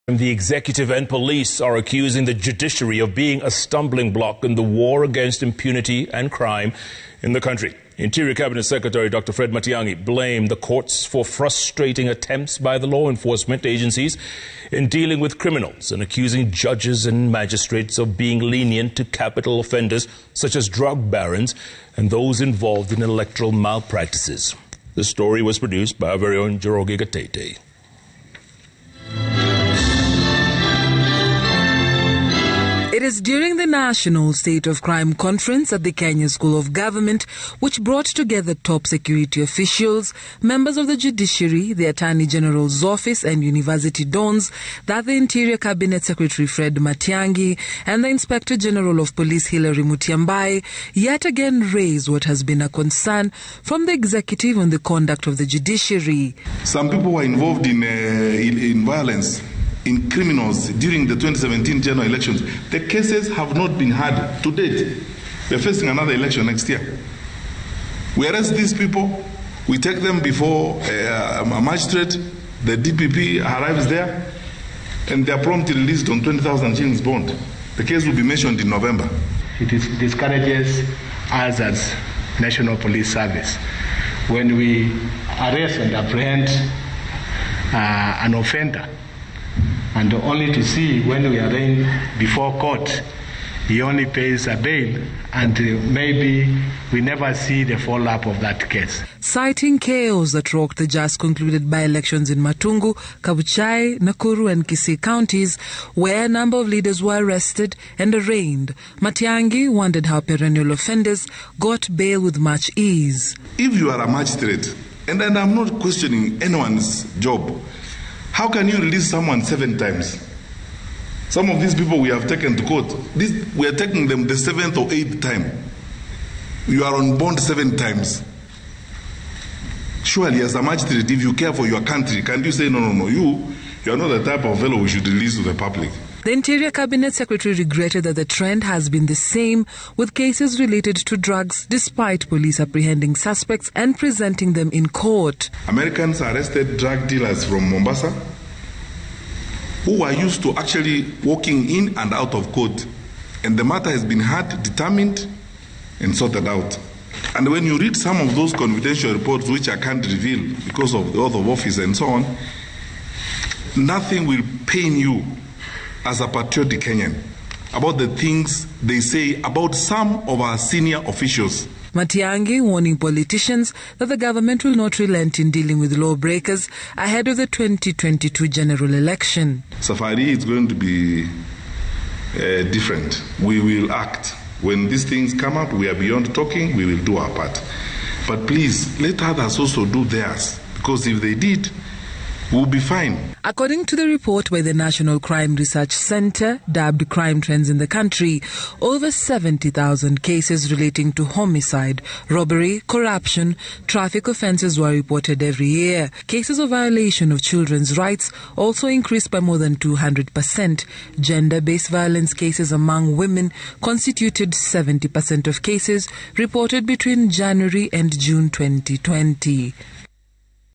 The executive and police are accusing the judiciary of being a stumbling block in the war against impunity and crime in the country. Interior Cabinet Secretary Dr. Fred Matiang'i blamed the courts for frustrating attempts by the law enforcement agencies in dealing with criminals and accusing judges and magistrates of being lenient to capital offenders such as drug barons and those involved in electoral malpractices. The story was produced by our very own Joroge Gatete. It is during the National State of Crime Conference at the Kenya School of Government, which brought together top security officials, members of the judiciary, the Attorney General's office and university dons, that the Interior Cabinet Secretary Fred Matiang'i and the Inspector General of Police Hilary Mutyambai yet again raised what has been a concern from the executive on the conduct of the judiciary. Some people were involved in violence, in criminals during the 2017 general elections. The cases have not been heard to date. We are facing another election next year. We arrest these people, we take them before a magistrate, the DPP arrives there, and they are promptly released on 20,000 shillings bond. The case will be mentioned in November. It discourages us as National Police Service when we arrest and apprehend an offender, and only to see when we are in before court, he only pays a bail, and maybe we never see the follow-up of that case. Citing chaos that rocked the just concluded by-elections in Matungu, Kabuchai, Nakuru and Kisii counties, where a number of leaders were arrested and arraigned, Matiang'i wondered how perennial offenders got bail with much ease. If you are a magistrate, and I'm not questioning anyone's job, how can you release someone 7 times? Some of these people we have taken to court, we are taking them the 7th or 8th time. You are on bond 7 times. Surely, as a magistrate, if you care for your country, can you say, no, you are not the type of fellow we should release to the public? The Interior Cabinet Secretary regretted that the trend has been the same with cases related to drugs, despite police apprehending suspects and presenting them in court. Americans arrested drug dealers from Mombasa who are used to actually walking in and out of court, and the matter has been heard, determined, and sorted out. And when you read some of those confidential reports, which I can't reveal because of the oath of office and so on, nothing will pain you as a patriotic Kenyan about the things they say about some of our senior officials. Matiang'i warning politicians that the government will not relent in dealing with lawbreakers ahead of the 2022 general election. Safari is going to be different. We will act. When these things come up, we are beyond talking, we will do our part. But please, let others also do theirs, because if they did, we'll be fine. According to the report by the National Crime Research Center, dubbed Crime Trends in the Country, over 70,000 cases relating to homicide, robbery, corruption, traffic offences were reported every year. Cases of violation of children's rights also increased by more than 200%. Gender-based violence cases among women constituted 70% of cases reported between January and June 2020.